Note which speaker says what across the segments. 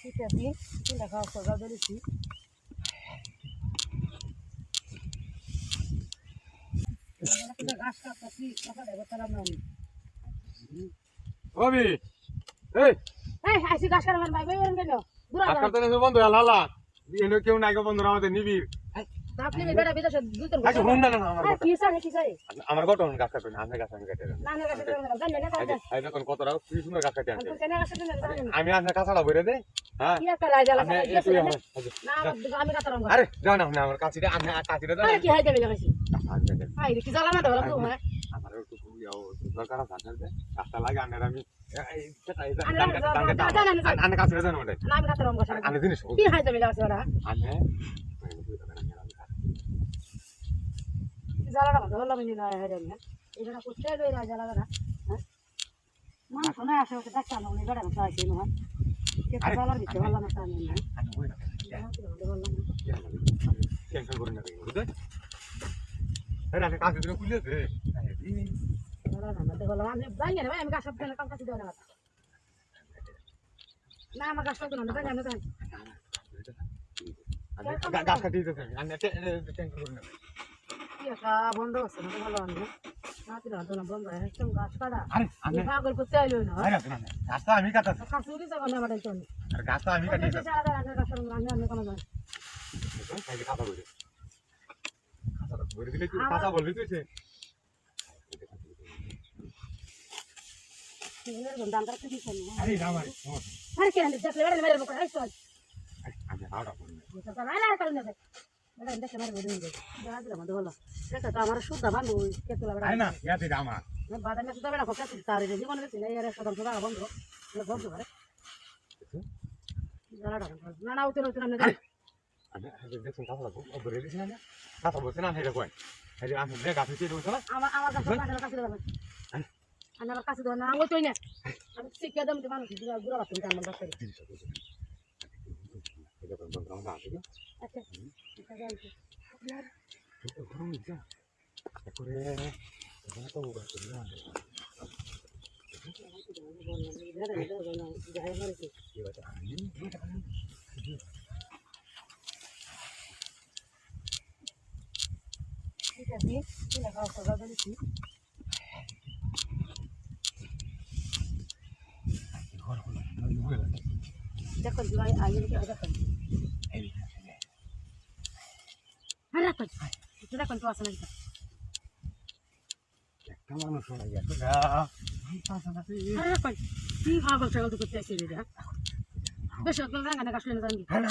Speaker 1: Kita di kita kau kau dari si. Kita gas kat pasti apa dah betul mana ni.
Speaker 2: Obi, এই
Speaker 1: Asyik gas kan dengan baik orang kena. Dura
Speaker 2: আজকাল
Speaker 1: dah.
Speaker 2: তো বন্ধু হালা এনে কেউ নাই গো বন্ধুরা আমাদের নিবিড়
Speaker 1: Tapi ni beda beda duit
Speaker 2: আচ্ছা হুন না আমার কথা
Speaker 1: kisah.
Speaker 2: আমার কথা গাছ কাটবে না আমি গাছ আমি কেটে দেব
Speaker 1: Nana gas kan dengan dan nana kan.
Speaker 2: এই দেখুন কতটা কি সুন্দর গাছ কাটে আনছে
Speaker 1: Aku kena gas kan dengan.
Speaker 2: আমি আপনার কাছাড়া বইরে দেই হ্যাঁ
Speaker 1: Iya kalau aja lah.
Speaker 2: আমি একটু
Speaker 1: Nah, kami kata orang.
Speaker 2: আরে যাও না আমার কাছে আমি কাছে দাও
Speaker 1: Ada ki haja bila kasi. Hai, di kisah lama dah orang tu mah.
Speaker 2: আমার একটু ইয়াও দরকার আছে আছে রাস্তা লাগে আনার আমি এই সেটা এই আনে কাছে দাও না ওটা
Speaker 1: Nami kata orang kasi.
Speaker 2: আনে জিনিস
Speaker 1: Ki haja bila kasi orang.
Speaker 2: আনে
Speaker 1: Jalan apa? Jalan apa ni nak ada ni? Ini nak kucing tu ini jalan apa? Mana sana asal kita tak tahu ni ada apa sih ni? Kita jalan di jalan mana ni?
Speaker 2: আনে কই না tension করুন না বুঝতে আরে আনে কাছে দিলে খুলে দে
Speaker 1: Jalan apa? Jalan apa? Ni banyak ni, mereka sabtu nak kasih dia nak. Nah, mereka sabtu nak banyak ni kan?
Speaker 2: গাছ কাটিয়ে দিতেছে আনে টেনশন করুন না
Speaker 1: Iya kah, bondo sana tu malam ni. Nanti dah tu nak bondo, macam gas kada.
Speaker 2: আরে আনে
Speaker 1: Ini kagak kucing lu ni.
Speaker 2: আরে না গাছটা আমি কাটাছি
Speaker 1: Kasuri saya kena macam tu.
Speaker 2: আর গাছটা আমি
Speaker 1: Ini
Speaker 2: কাটিয়েছি
Speaker 1: saya ada kasur orang ni kena.
Speaker 2: কাজে কথা বলি কথা বলে দিলে তুই কথা বলবি তুই সে
Speaker 1: Ini dah antar pergi sana.
Speaker 2: আরে না ভাই
Speaker 1: Hari kena dia lebar lebar bukan hai soal.
Speaker 2: আমি আউটা বলি
Speaker 1: Kita tak ada kalau ni. Ada indah kemana berdua ni. Dah ada mana dulu. Saya kata amar sudah bandu. Kita lebar.
Speaker 2: আরে না ইয়া দিদা আমার
Speaker 1: Badannya sudah beda kok kita tarik di mana sini ya sudah sudah bondo. Ya bondo kan. Jalan dah. Nana utur nanti.
Speaker 2: আমি দেখুন কথা বলবো বলে দিছি না কথা বলছ না হেরে কই হেরে আমি যে গাছ দিয়ে দেবো না
Speaker 1: আমার কাছে দেবেন আমার কাছে দেবেন আমি তো না আমি শিখিয়ে দেব মানুষ গুড়া বাচ্চা আমি আমার কাছে আচ্ছা ঠিক আছে ঠিক আছে খাওয়া দাওয়া দিচ্ছি দেখুন ভাই আগে দেখুন হ্যাঁ রাখুন এটা দেখুন তো আসলে
Speaker 2: একটা মানুষ হয়ে গেছে
Speaker 1: হ্যাঁ রাখুন কি পাগল ছাগল তো করতে আসি রে বেশ আপনার রাঙা না কাশলে না জানি
Speaker 2: হ্যাঁ না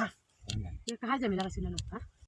Speaker 1: কাজ আমি লাগাছি না হ্যাঁ